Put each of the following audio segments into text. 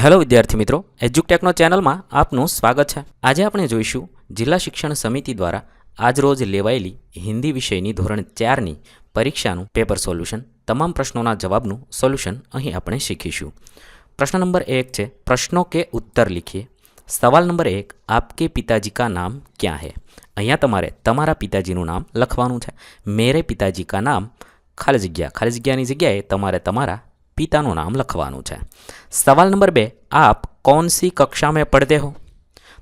Hello વિદ્યાર્થી મિત્રો, એજ્યુકટેકનો ચેનલમાં આપનું સ્વાગત છે। આજે આપણે જોઈશું જિલ્લા શિક્ષણ સમિતિ દ્વારા આજરોજ લેવાયેલી હિન્દી વિષયની ધોરણ 4ની પરીક્ષાનું પેપર સોલ્યુશન। તમામ પ્રશ્નોના જવાબનું સોલ્યુશન અહીં આપણે શીખીશું। પ્રશ્ન નંબર 1 છે, પ્રશ્નों के उत्तर लिखिए। સવાલ નંબર 1, आपके पिताजी का नाम क्या है? અહીંયા તમારે તમારા પિતાજીનું નામ લખવાનું છે। મેરે પિતાજી કા નામ ખાલી જગ્યાની જગ્યાએ તમારે તમારા पिताનું नाम લખવાનું છે। सवाल नंबर 2, आप कौन सी कक्षा में पढ़ते हो?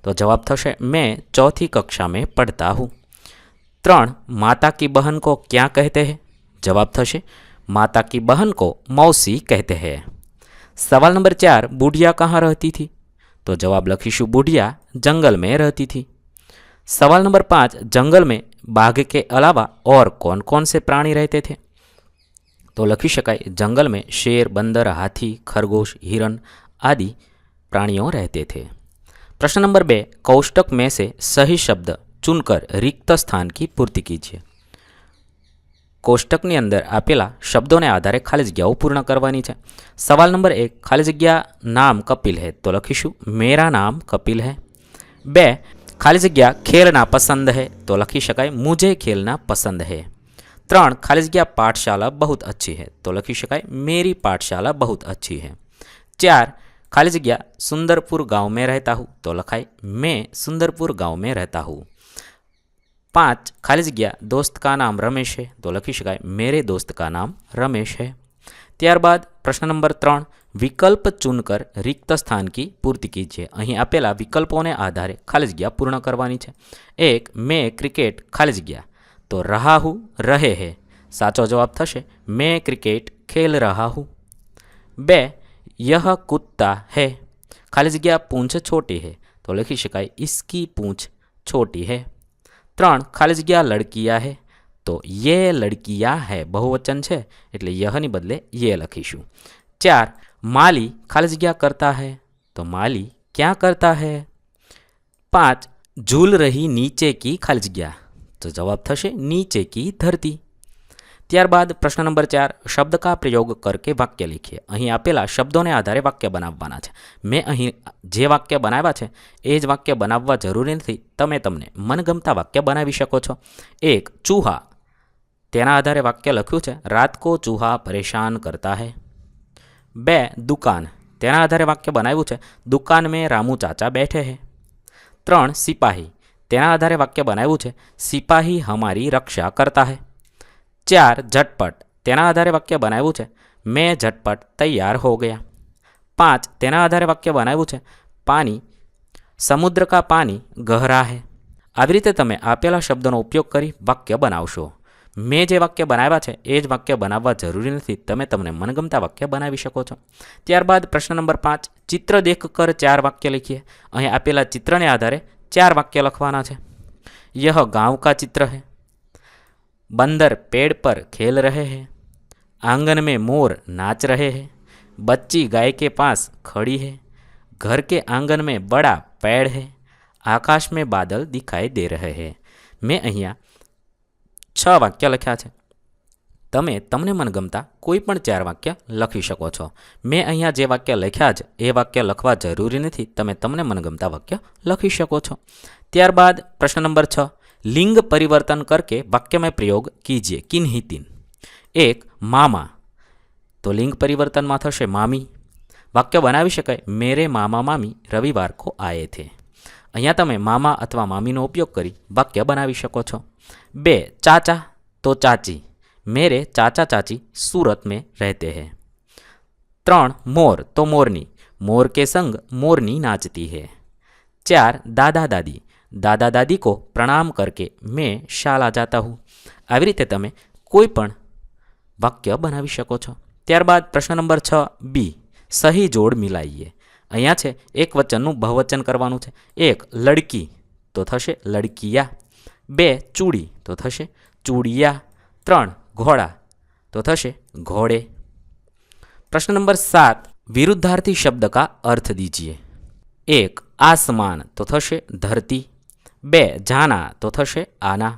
तो जवाब थशे मैं चौथी कक्षा में पढ़ता हूँ। 3, माता की बहन को क्या कहते हैं? जवाब थशे माता की बहन को मौसी कहते हैं। सवाल नंबर 4, बुढ़िया कहाँ रहती थी? तो जवाब लखीशु बुढ़िया जंगल में रहती थी। सवाल नंबर 5, जंगल में बाघ के अलावा और कौन कौन से प्राणी रहते थे? तो लखी शकाय जंगल में शेर, बंदर, हाथी, खरगोश, हिरण आदि प्राणियों रहते थे। प्रश्न नंबर 2, कोष्टक में से सही शब्द चुनकर रिक्त स्थान की पूर्ति कीजिए। कोष्टकनी अंदर आपेला शब्दों ने आधारे खाली जग्याओ पूर्ण करवानी है। सवाल नंबर 1, खाली जग्या नाम कपिल है, तो लखीशु मेरा नाम कपिल है। 2, खाली जग्या खेलना पसंद है, तो लखी शकाय मुझे खेलना पसंद है। 3, खाली जग्या पाठशाला बहुत अच्छी है, तो लखी शकाय मेरी पाठशाला बहुत अच्छी है। 4, खाली जग्या सुंदरपुर गांव में रहता हूँ, तो लखाय मैं सुंदरपुर गांव में रहता हूँ। 5, खाली जग्या दोस्त का नाम रमेश है, तो लखी शकाय मेरे दोस्त का नाम रमेश है। त्यारबाद प्रश्न नंबर 3, विकल्प चुनकर रिक्त स्थान की पूर्ति कीजिए। અહીં આપેલા વિકલ્પોને આધારે ખાલી જગ્યા પૂર્ણ કરવાની છે। 1, मैं क्रिकेट खाली जग्या तो रहा हूँ रहे है, साचो जवाब थशे मैं क्रिकेट खेल रहा हूँ। 2, यह कुत्ता है खाली जग्या पूंछ छोटी है, तो लिखी शकाय इसकी पूंछ छोटी है। 3, खाली जग्या लड़कियाँ है, तो ये लड़कियाँ है बहुवचन है एटले यहनी बदले ये लखीशू। 4, माली खाली जग्या करता है, तो माली क्या करता है। 5, झूल रही नीचे की खाली जग्या, तो जवाब थशे नीचे की धरती। त्यारबाद प्रश्न नंबर 4, शब्द का प्रयोग करके वाक्य लिखिए। અહીં આપેલા શબ્દોને આધારે વાક્ય બનાવવાના છે। મેં અહીં જે વાક્ય બનાવ્યા છે એ જ વાક્ય બનાવવા જરૂરી નથી, તમે તમને મનગમતા વાક્ય બનાવી શકો છો। 1, ચૂહા, તેના આધારે વાક્ય લખ્યું છે રાત को चूहा परेशान करता है। 2, दुकान, તેના આધારે વાક્ય બનાવ્યું છે दुकान में रामू चाचा बैठे हैं। 3, सिपाही, तेना आधारे वाक्य बनाव्युं छे सिपाही हमारी रक्षा करता है। 4, झटपट, तेना आधारे वाक्य बनाव्युं छे मैं झटपट तैयार हो गया। 5, तेना आधारे वाक्य बनाव्युं छे पानी, समुद्र का पानी गहरा है। આવી રીતે તમે આપેલા શબ્દોનો ઉપયોગ કરી વાક્ય બનાવશો। મેં જે વાક્ય બનાવ્યા છે એ જ વાક્ય બનાવવા જરૂરી નથી, તમે તમને મનગમતા વાક્ય બનાવી શકો છો। ત્યારબાદ પ્રશ્ન નંબર 5, ચિત્ર દેખકર 4 વાક્ય લખીએ। અહીં આપેલા ચિત્રને આધારે 4 वाक्य लखवाना है। यह गांव का चित्र है, बंदर पेड़ पर खेल रहे हैं, आंगन में मोर नाच रहे हैं, बच्ची गाय के पास खड़ी है, घर के आंगन में बड़ा पेड़ है, आकाश में बादल दिखाई दे रहे हैं। मैं अहींया 6 वाक्य लख्या है। તમે તમને મનગમતા કોઈ પણ 4 વાક્ય લખી શકો છો। મેં અહીંયા જે વાક્ય લખ્યા છે એ વાક્ય લખવા જરૂરી નથી, તમે તમને મનગમતા વાક્ય લખી શકો છો। ત્યારબાદ પ્રશ્ન નંબર 6, लिंग परिवर्तन करके वाक्य में प्रयोग कीजिए। किन्हीं 3, 1, मामा, तो लिंग परिवर्तन में थशे मामी। वाक्य बनावी शकाय मेरे मामा मामी रविवार को आए थे। અહીંયા તમે મામા અથવા મામીનો ઉપયોગ કરી વાક્ય બનાવી શકો છો। 2, चाचा, तो चाची, मेरे चाचा चाची सूरत में रहते हैं। 3, मोर, तो मोरनी, मोर के संग मोरनी नाचती है। 4, दादा दादी, दादा दादी को प्रणाम करके मैं शाला जाता हूँ। આવી રીતે તમે કોઈ પણ વાક્ય બનાવી શકો છો। ત્યારબાદ પ્રશ્ન નંબર 6, બી, સહી જોડ મિલાઈએ। અહીંયા છે એક વચનનું બહુવચન કરવાનું છે। 1, લડકી, તો થશે લડકિયા। 2, ચૂડી, તો થશે ચૂડિયા। 3, घोड़ा, तो थशे घोड़े। प्रश्न नंबर 7, विरुद्धार्थी शब्द का अर्थ दीजिए। 1, आसमान, तो थशे धरती। 2, जाना, तो थशे आना।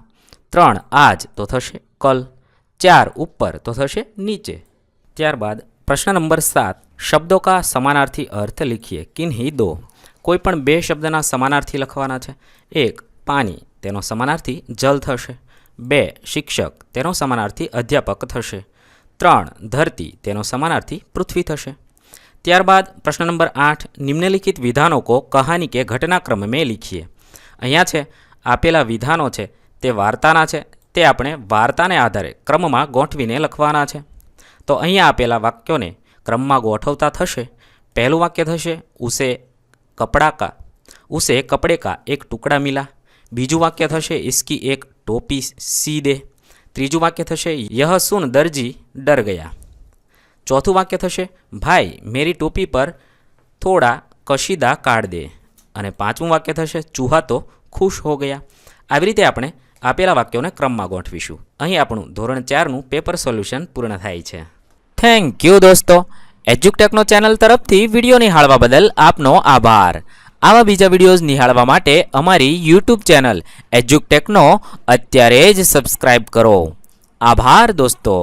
3, आज, तो थशे कल। 4, ऊपर, तो थशे नीचे। त्यारबाद प्रश्न नंबर 7, शब्दों का समानार्थी अर्थ लिखिए। किन्हीं दो कोई पण बे शब्दना समानार्थी लखवाना छे। एक पानी तेनो समानार्थी जल थशे। बे शिक्षक तेनो समानार्थी अध्यापक थशे। 3 धरती तेनो समानार्थी पृथ्वी थशे। ત્યારબાદ પ્રશ્ન નંબર 8 નિમ્નલિખિત વિધાનોं को कहानी के घटनाक्रम में लिखिए। અહીંયા છે આપેલા વિધાનો છે તે વાર્તાના છે, તે આપણે વાર્તાને આધારે ક્રમમાં ગોઠવીને લખવાના છે। તો અહીંયા આપેલા વાક્યોને ક્રમમાં ગોઠવતા થશે। પહેલું વાક્ય થશે ઉસે કપड़े का एक टुकड़ा मिला। બીજું વાક્ય થશે इसकी एक टोपी सी दे। ત્રીજું વાક્ય થશે यह सुन दर्जी डर गया। चौथुं वाक्य थशे भाई मेरी टोपी पर थोड़ा कशीदा काट दे। अने पांचमुं वाक्य थशे चूहा तो खुश हो गया। આવી રીતે આપણે આપેલા વાક્યોને ક્રમમાં ગોઠવીશું। અહીં આપણું ધોરણ 4નું પેપર સોલ્યુશન પૂર્ણ થાય છે। થેન્ક યુ દોસ્તો। એજ્યુકટેકનો ચેનલ તરફથી વિડીયો નિહાળવા બદલ આપનો આભાર। આવા બીજા વિડીયોઝ નિહાળવા માટે અમારી યુટ્યુબ ચેનલ એજ્યુકટેકનો અત્યારે જ સબસ્ક્રાઇબ કરો। આભાર દોસ્તો।